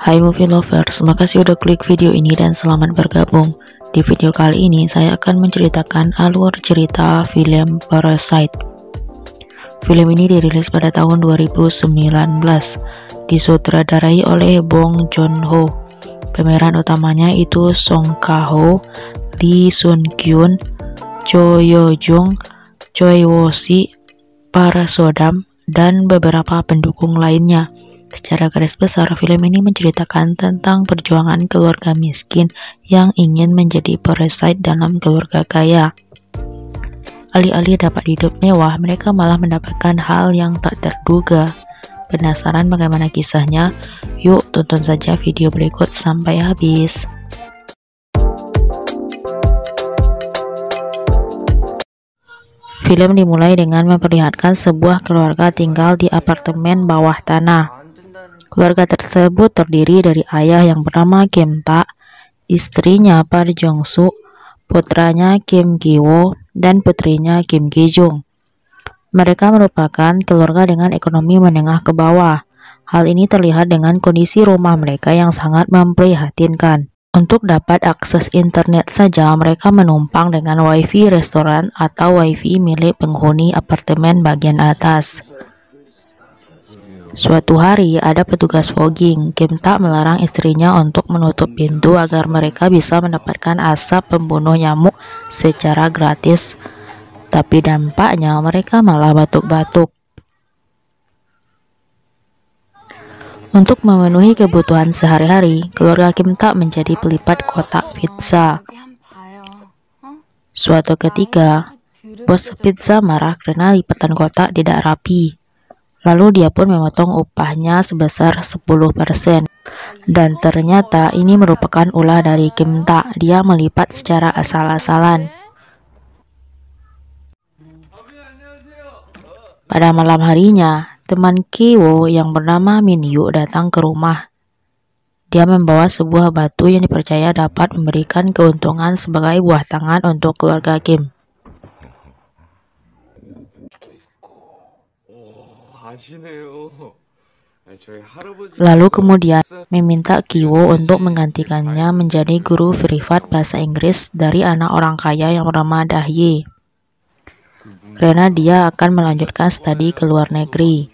Hai movie lovers, makasih udah klik video ini dan selamat bergabung. Di video kali ini saya akan menceritakan alur cerita film Parasite. Film ini dirilis pada tahun 2019, disutradarai oleh Bong Joon-ho. Pemeran utamanya itu Song Kang-ho, Lee Sun-kyun, Cho Yo-jung, Choi Woo-si, Parasodam, dan beberapa pendukung lainnya. Secara garis besar, film ini menceritakan tentang perjuangan keluarga miskin yang ingin menjadi parasite dalam keluarga kaya. Alih-alih dapat hidup mewah, mereka malah mendapatkan hal yang tak terduga. Penasaran bagaimana kisahnya? Yuk tonton saja video berikut sampai habis. Film dimulai dengan memperlihatkan sebuah keluarga tinggal di apartemen bawah tanah. Keluarga tersebut terdiri dari ayah yang bernama Kim Tak, istrinya Park Jong Suk, putranya Kim Ki Woo, dan putrinya Kim Ki Jung. Mereka merupakan keluarga dengan ekonomi menengah ke bawah. Hal ini terlihat dengan kondisi rumah mereka yang sangat memprihatinkan. Untuk dapat akses internet saja, mereka menumpang dengan wifi restoran atau wifi milik penghuni apartemen bagian atas. Suatu hari, ada petugas fogging. Kim Tak melarang istrinya untuk menutup pintu agar mereka bisa mendapatkan asap pembunuh nyamuk secara gratis. Tapi dampaknya mereka malah batuk-batuk. Untuk memenuhi kebutuhan sehari-hari, keluarga Kim Tak menjadi pelipat kotak pizza. Suatu ketika, bos pizza marah karena lipatan kotak tidak rapi. Lalu dia pun memotong upahnya sebesar 10%. Dan ternyata ini merupakan ulah dari Kim Tak. Dia melipat secara asal-asalan. Pada malam harinya, teman Ki Woo yang bernama Min Yu datang ke rumah. Dia membawa sebuah batu yang dipercaya dapat memberikan keuntungan sebagai buah tangan untuk keluarga Kim. Lalu kemudian meminta Ki Woo untuk menggantikannya menjadi guru privat bahasa Inggris dari anak orang kaya yang bernama Dah Ye, karena dia akan melanjutkan studi ke luar negeri.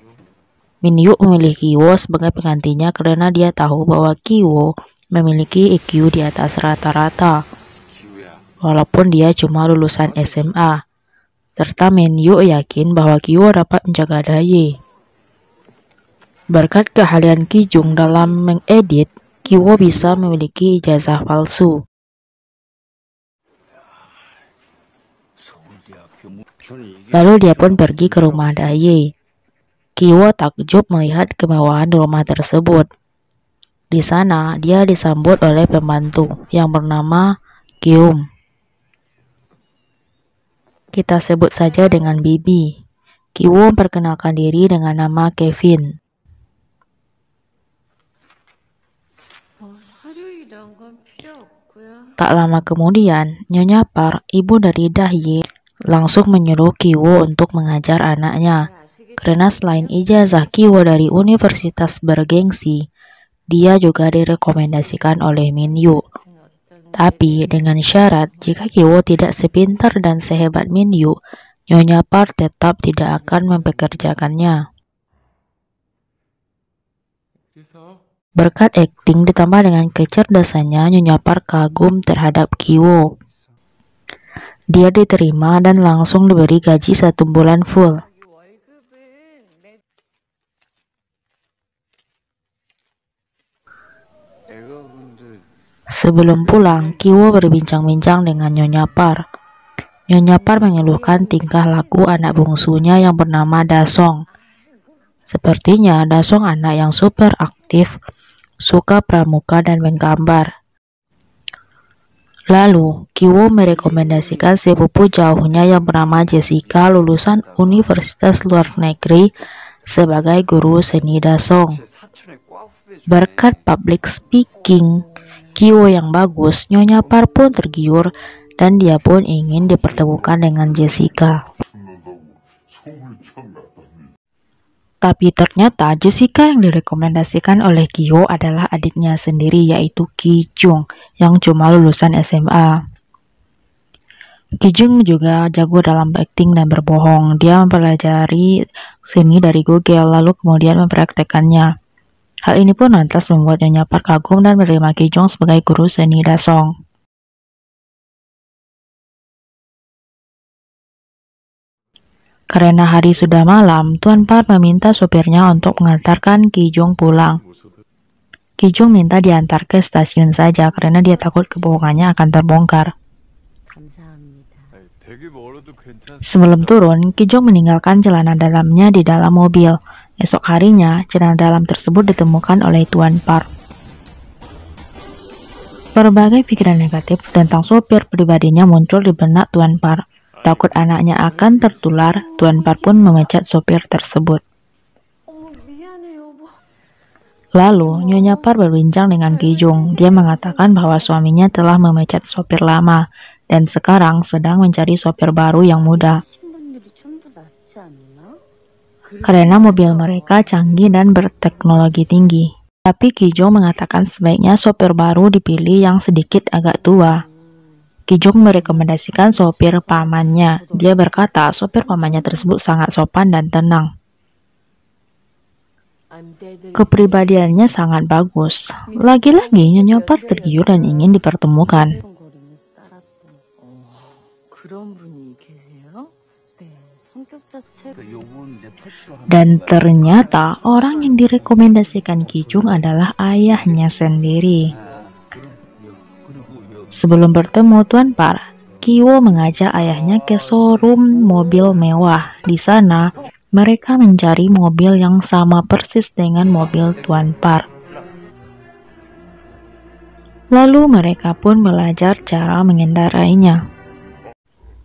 Min Yu memilih Ki Woo sebagai penggantinya karena dia tahu bahwa Ki Woo memiliki IQ di atas rata-rata, walaupun dia cuma lulusan SMA. Serta Min Yu yakin bahwa Ki Woo dapat menjaga Dah Ye. Berkat keahlian Ki Jung dalam mengedit, Ki Woo bisa memiliki ijazah palsu. Lalu dia pun pergi ke rumah Dah Ye. Ki Woo takjub melihat kemewahan rumah tersebut. Di sana, dia disambut oleh pembantu yang bernama Kyum. Kita sebut saja dengan Bibi. Ki Woo memperkenalkan diri dengan nama Kevin. Tak lama kemudian, Nyonya Park, ibu dari Dah Ye, langsung menyuruh Ki Woo untuk mengajar anaknya. Karena selain ijazah Ki Woo dari universitas bergengsi, dia juga direkomendasikan oleh Min Yu. Tapi dengan syarat, jika Ki Woo tidak sepintar dan sehebat Min Yu, Nyonya Park tetap tidak akan mempekerjakannya. Berkat akting ditambah dengan kecerdasannya, Nyonya Park kagum terhadap Ki Woo. Dia diterima dan langsung diberi gaji 1 bulan full. Sebelum pulang, Ki Woo berbincang-bincang dengan Nyonya Park. Nyonya Park mengeluhkan tingkah laku anak bungsunya yang bernama Da Song. Sepertinya Da Song anak yang super aktif, suka pramuka dan menggambar. Lalu, Ki Woo merekomendasikan sepupu jauhnya yang bernama Jessica, lulusan Universitas Luar Negeri, sebagai guru seni Da Song. Berkat public speaking Ki Woo yang bagus, Nyonya Park pun tergiur dan dia pun ingin dipertemukan dengan Jessica. Tapi ternyata Jessica yang direkomendasikan oleh Kyo adalah adiknya sendiri, yaitu Ki Jung yang cuma lulusan SMA. Ki Jung juga jago dalam acting dan berbohong. Dia mempelajari seni dari Google lalu kemudian mempraktekannya. Hal ini pun lantas membuat Nyonya Park kagum dan menerima Ki Jung sebagai guru seni dasong. Karena hari sudah malam, Tuan Park meminta sopirnya untuk mengantarkan Ki Jung pulang. Ki Jung minta diantar ke stasiun saja karena dia takut kebohongannya akan terbongkar. Sebelum turun, Ki Jung meninggalkan celana dalamnya di dalam mobil. Esok harinya, celana dalam tersebut ditemukan oleh Tuan Park. Berbagai pikiran negatif tentang sopir pribadinya muncul di benak Tuan Park. Takut anaknya akan tertular, Tuan Park pun memecat sopir tersebut. Lalu, Nyonya Park berbincang dengan Ki Jung. Dia mengatakan bahwa suaminya telah memecat sopir lama dan sekarang sedang mencari sopir baru yang muda. Karena mobil mereka canggih dan berteknologi tinggi. Tapi Ki Jung mengatakan sebaiknya sopir baru dipilih yang sedikit agak tua. Ki Jung merekomendasikan sopir pamannya. Dia berkata sopir pamannya tersebut sangat sopan dan tenang. Kepribadiannya sangat bagus. Lagi-lagi Nyonya Park tergiur dan ingin dipertemukan. Dan ternyata orang yang direkomendasikan Ki Jung adalah ayahnya sendiri. Sebelum bertemu Tuan Park, Kyo mengajak ayahnya ke showroom mobil mewah. Di sana, mereka mencari mobil yang sama persis dengan mobil Tuan Park. Lalu mereka pun belajar cara mengendarainya.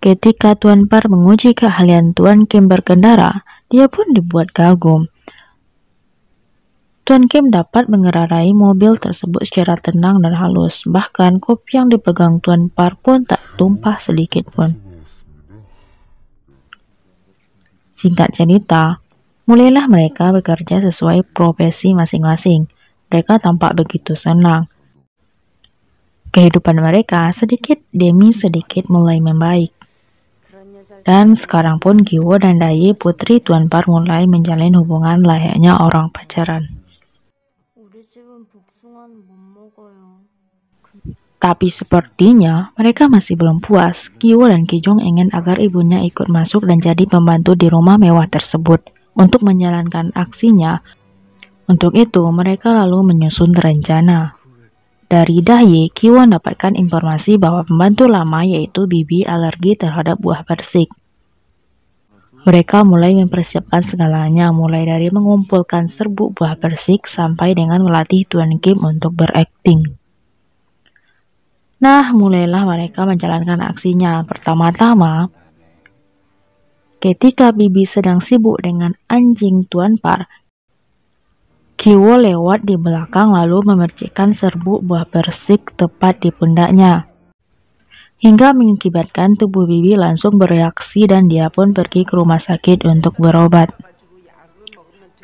Ketika Tuan Park menguji keahlian Tuan Kim berkendara, dia pun dibuat kagum. Tuan Kim dapat mengendarai mobil tersebut secara tenang dan halus. Bahkan kopi yang dipegang Tuan Park pun tak tumpah sedikit pun. Singkat cerita, mulailah mereka bekerja sesuai profesi masing-masing. Mereka tampak begitu senang. Kehidupan mereka sedikit demi sedikit mulai membaik. Dan sekarang pun Kyo dan Daye, putri Tuan Park, mulai menjalin hubungan layaknya orang pacaran. Tapi sepertinya mereka masih belum puas. Kyo dan Ki Jung ingin agar ibunya ikut masuk dan jadi pembantu di rumah mewah tersebut untuk menjalankan aksinya. Untuk itu, mereka lalu menyusun rencana. Dari Daye, Kyo mendapatkan informasi bahwa pembantu lama yaitu Bibi alergi terhadap buah persik. Mereka mulai mempersiapkan segalanya, mulai dari mengumpulkan serbuk buah persik sampai dengan melatih Tuan Kim untuk berakting. Nah, mulailah mereka menjalankan aksinya. Pertama-tama, ketika Bibi sedang sibuk dengan anjing Tuan Park, Kyo lewat di belakang lalu memercikkan serbuk buah persik tepat di pundaknya, hingga mengakibatkan tubuh Bibi langsung bereaksi dan dia pun pergi ke rumah sakit untuk berobat.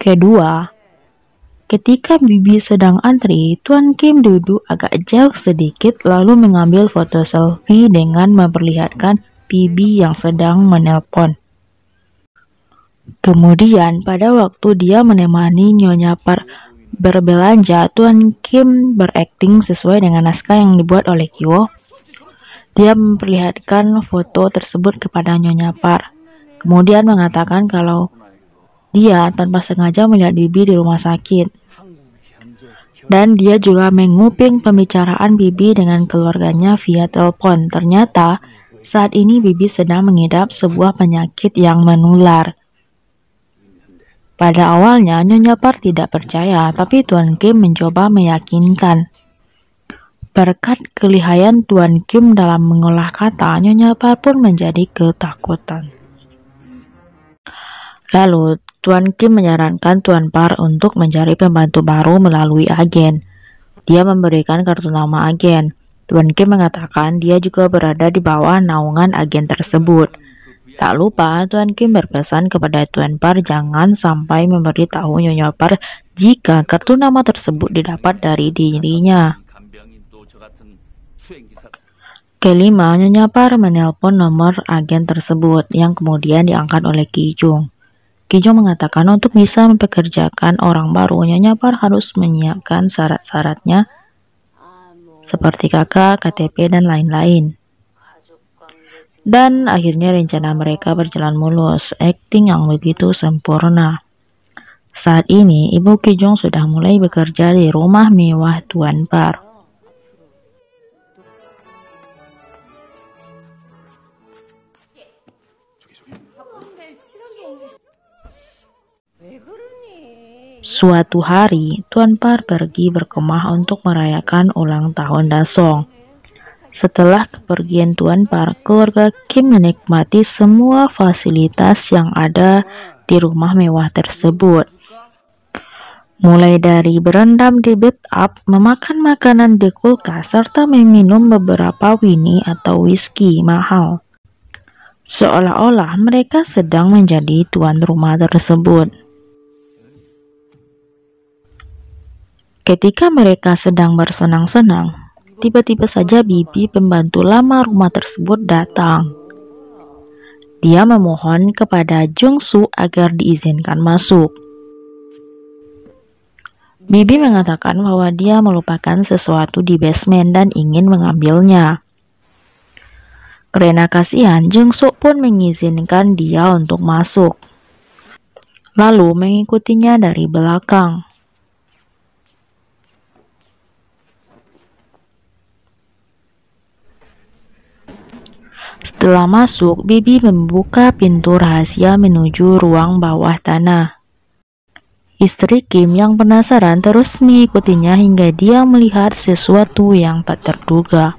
Kedua, ketika Bibi sedang antri, Tuan Kim duduk agak jauh sedikit lalu mengambil foto selfie dengan memperlihatkan Bibi yang sedang menelpon. Kemudian pada waktu dia menemani Nyonya Park berbelanja, Tuan Kim berakting sesuai dengan naskah yang dibuat oleh Kyo. Dia memperlihatkan foto tersebut kepada Nyonya Park, kemudian mengatakan kalau dia tanpa sengaja melihat Bibi di rumah sakit. Dan dia juga menguping pembicaraan Bibi dengan keluarganya via telepon. Ternyata saat ini Bibi sedang mengidap sebuah penyakit yang menular. Pada awalnya Nyonya Park tidak percaya, tapi Tuan Kim mencoba meyakinkan. Berkat kelihayan Tuan Kim dalam mengolah kata, Nyonya Park pun menjadi ketakutan. Lalu Tuan Kim menyarankan Tuan Park untuk mencari pembantu baru melalui agen. Dia memberikan kartu nama agen. Tuan Kim mengatakan dia juga berada di bawah naungan agen tersebut. Tak lupa Tuan Kim berpesan kepada Tuan Par jangan sampai memberitahu Nyonya Par jika kartu nama tersebut didapat dari dirinya. Kelima, Nyonya Par menelpon nomor agen tersebut yang kemudian diangkat oleh Ki Jung. Ki Jung mengatakan untuk bisa mempekerjakan orang baru, Nyonya Par harus menyiapkan syarat-syaratnya seperti KK, KTP, dan lain-lain. Dan akhirnya rencana mereka berjalan mulus, akting yang begitu sempurna. Saat ini, Ibu Ki Jung sudah mulai bekerja di rumah mewah Tuan Par. Suatu hari, Tuan Par pergi berkemah untuk merayakan ulang tahun Dasong. Setelah kepergian Tuan Par, keluarga Kim menikmati semua fasilitas yang ada di rumah mewah tersebut. Mulai dari berendam di bathtub, memakan makanan di kulkas, serta meminum beberapa wini atau whisky mahal. Seolah-olah mereka sedang menjadi tuan rumah tersebut. Ketika mereka sedang bersenang-senang, tiba-tiba saja bibi pembantu lama rumah tersebut datang. Dia memohon kepada Jung Soo agar diizinkan masuk. Bibi mengatakan bahwa dia melupakan sesuatu di basement dan ingin mengambilnya. Karena kasihan, Jung Soo pun mengizinkan dia untuk masuk, lalu mengikutinya dari belakang. Setelah masuk, bibi membuka pintu rahasia menuju ruang bawah tanah. Istri Kim yang penasaran terus mengikutinya hingga dia melihat sesuatu yang tak terduga.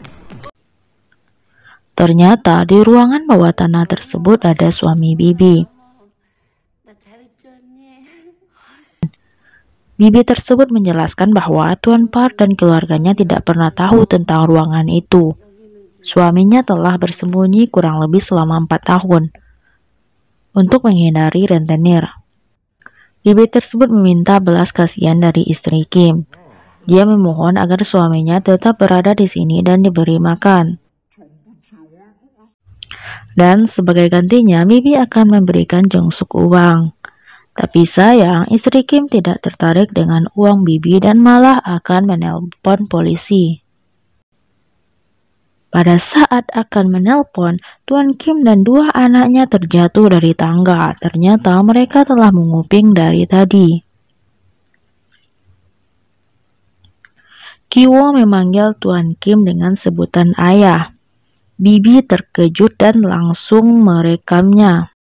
Ternyata di ruangan bawah tanah tersebut ada suami bibi. Bibi tersebut menjelaskan bahwa Tuan Par dan keluarganya tidak pernah tahu tentang ruangan itu. Suaminya telah bersembunyi kurang lebih selama 4 tahun untuk menghindari rentenir. Bibi tersebut meminta belas kasihan dari istri Kim. Dia memohon agar suaminya tetap berada di sini dan diberi makan. Dan sebagai gantinya, Bibi akan memberikan Jung Suk uang. Tapi sayang, istri Kim tidak tertarik dengan uang Bibi dan malah akan menelpon polisi. Pada saat akan menelpon, Tuan Kim dan 2 anaknya terjatuh dari tangga. Ternyata mereka telah menguping dari tadi. Kiwo memanggil Tuan Kim dengan sebutan ayah. Bibi terkejut dan langsung merekamnya.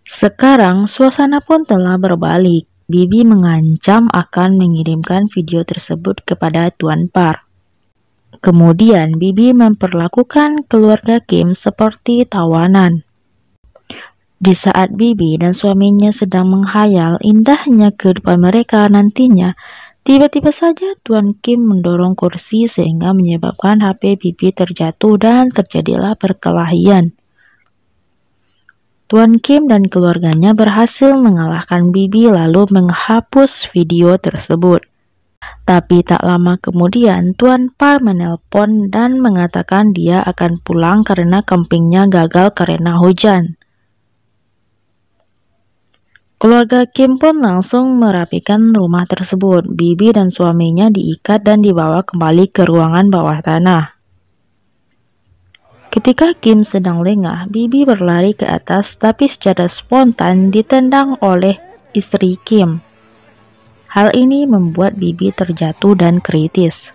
Sekarang suasana pun telah berbalik. Bibi mengancam akan mengirimkan video tersebut kepada Tuan Par. Kemudian Bibi memperlakukan keluarga Kim seperti tawanan. Di saat Bibi dan suaminya sedang menghayal indahnya kehidupan mereka nantinya, tiba-tiba saja Tuan Kim mendorong kursi sehingga menyebabkan HP Bibi terjatuh dan terjadilah perkelahian. Tuan Kim dan keluarganya berhasil mengalahkan Bibi lalu menghapus video tersebut. Tapi tak lama kemudian, Tuan Par menelpon dan mengatakan dia akan pulang karena kempingnya gagal karena hujan. Keluarga Kim pun langsung merapikan rumah tersebut. Bibi dan suaminya diikat dan dibawa kembali ke ruangan bawah tanah. Ketika Kim sedang lengah, Bibi berlari ke atas tapi secara spontan ditendang oleh istri Kim. Hal ini membuat Bibi terjatuh dan kritis.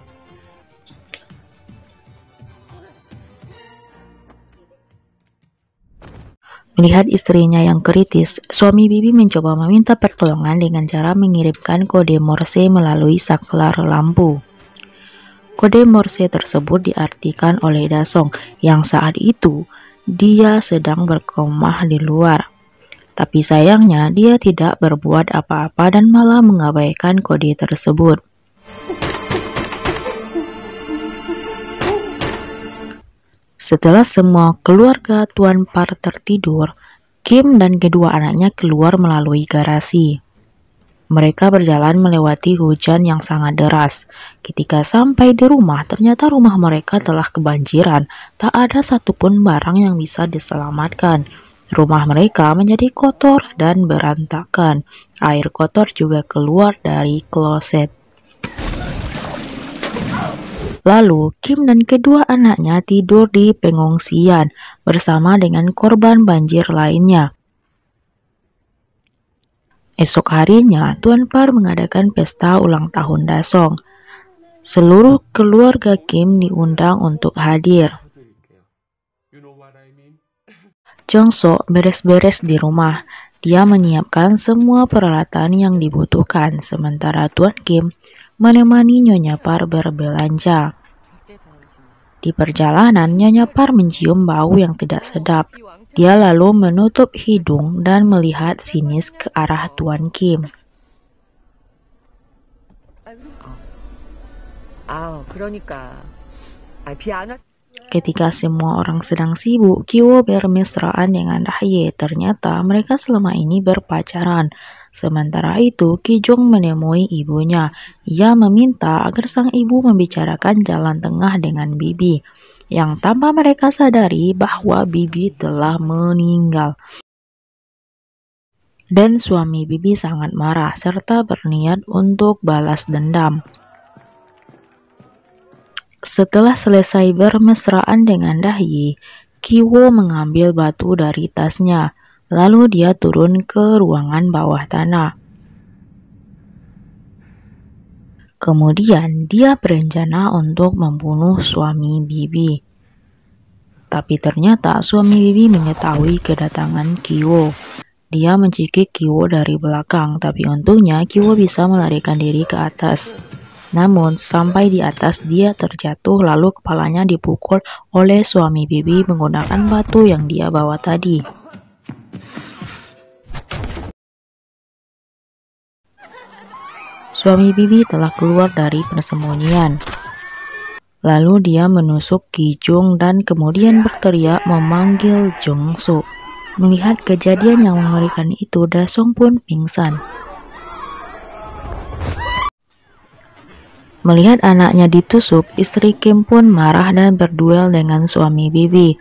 Melihat istrinya yang kritis, suami Bibi mencoba meminta pertolongan dengan cara mengirimkan kode Morse melalui saklar lampu. Kode Morse tersebut diartikan oleh Dasong yang saat itu dia sedang berkemah di luar. Tapi sayangnya dia tidak berbuat apa-apa dan malah mengabaikan kode tersebut. Setelah semua keluarga Tuan Par tertidur, Kim dan kedua anaknya keluar melalui garasi. Mereka berjalan melewati hujan yang sangat deras. Ketika sampai di rumah, ternyata rumah mereka telah kebanjiran. Tak ada satupun barang yang bisa diselamatkan. Rumah mereka menjadi kotor dan berantakan. Air kotor juga keluar dari kloset. Lalu, Kim dan kedua anaknya tidur di pengungsian bersama dengan korban banjir lainnya. Esok harinya, Tuan Par mengadakan pesta ulang tahun Dasong. Seluruh keluarga Kim diundang untuk hadir. Jongso beres-beres di rumah. Dia menyiapkan semua peralatan yang dibutuhkan, sementara Tuan Kim menemani Nyonya Par berbelanja. Di perjalanan, Nyonya Par mencium bau yang tidak sedap. Dia lalu menutup hidung dan melihat sinis ke arah Tuan Kim. Ketika semua orang sedang sibuk, Kiwo bermesraan dengan Dahye. Ternyata mereka selama ini berpacaran. Sementara itu, Ki Jong menemui ibunya. Ia meminta agar sang ibu membicarakan jalan tengah dengan Bibi, yang tanpa mereka sadari bahwa Bibi telah meninggal. Dan suami Bibi sangat marah serta berniat untuk balas dendam. Setelah selesai bermesraan dengan Dahye, Kiwo mengambil batu dari tasnya, lalu dia turun ke ruangan bawah tanah. Kemudian dia berencana untuk membunuh suami Bibi. Tapi ternyata suami Bibi mengetahui kedatangan Kiwo. Dia mencekik Kiwo dari belakang, tapi untungnya Kiwo bisa melarikan diri ke atas. Namun, sampai di atas dia terjatuh lalu kepalanya dipukul oleh suami Bibi menggunakan batu yang dia bawa tadi. Suami Bibi telah keluar dari persembunyian. Lalu dia menusuk Ki Jong dan kemudian berteriak memanggil Jongso. Melihat kejadian yang mengerikan itu, Dasong pun pingsan. Melihat anaknya ditusuk, istri Kim pun marah dan berduel dengan suami Bibi.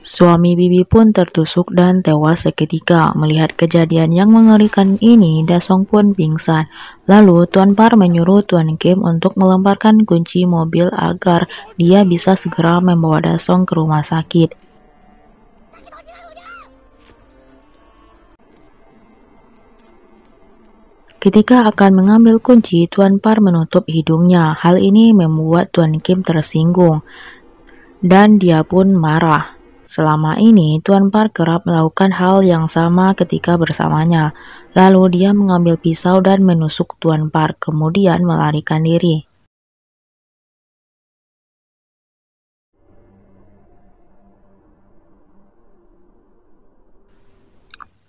Suami Bibi pun tertusuk dan tewas seketika. Melihat kejadian yang mengerikan ini, Dasong pun pingsan. Lalu Tuan Par menyuruh Tuan Kim untuk melemparkan kunci mobil agar dia bisa segera membawa Dasong ke rumah sakit. Ketika akan mengambil kunci, Tuan Par menutup hidungnya. Hal ini membuat Tuan Kim tersinggung dan dia pun marah. Selama ini, Tuan Par kerap melakukan hal yang sama ketika bersamanya. Lalu dia mengambil pisau dan menusuk Tuan Par, kemudian melarikan diri.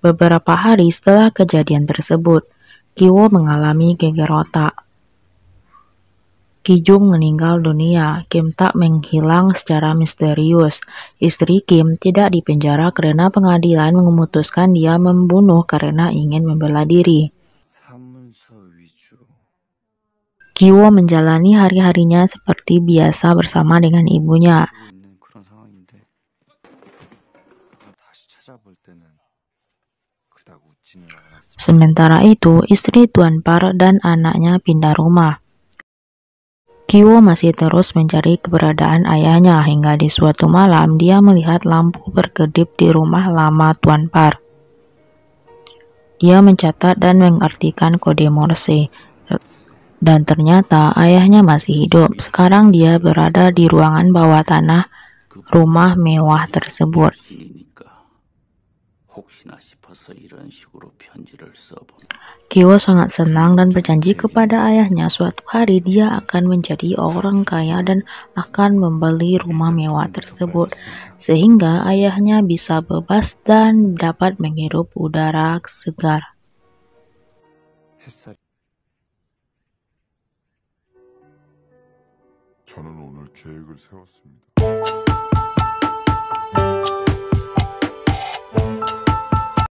Beberapa hari setelah kejadian tersebut, Kiwo mengalami geger otak. Ki Jong meninggal dunia. Kim Tak menghilang secara misterius. Istri Kim tidak dipenjara karena pengadilan memutuskan dia membunuh karena ingin membela diri. Kiwo menjalani hari-harinya seperti biasa bersama dengan ibunya. Sementara itu, istri Tuan Par dan anaknya pindah rumah. Kiwo masih terus mencari keberadaan ayahnya hingga di suatu malam dia melihat lampu berkedip di rumah lama Tuan Par. Dia mencatat dan mengartikan kode Morse. Dan ternyata ayahnya masih hidup. Sekarang dia berada di ruangan bawah tanah rumah mewah tersebut. Kiwo sangat senang dan berjanji kepada ayahnya suatu hari dia akan menjadi orang kaya dan akan membeli rumah mewah tersebut sehingga ayahnya bisa bebas dan dapat menghirup udara segar. 저는 오늘 계획을 세웠습니다.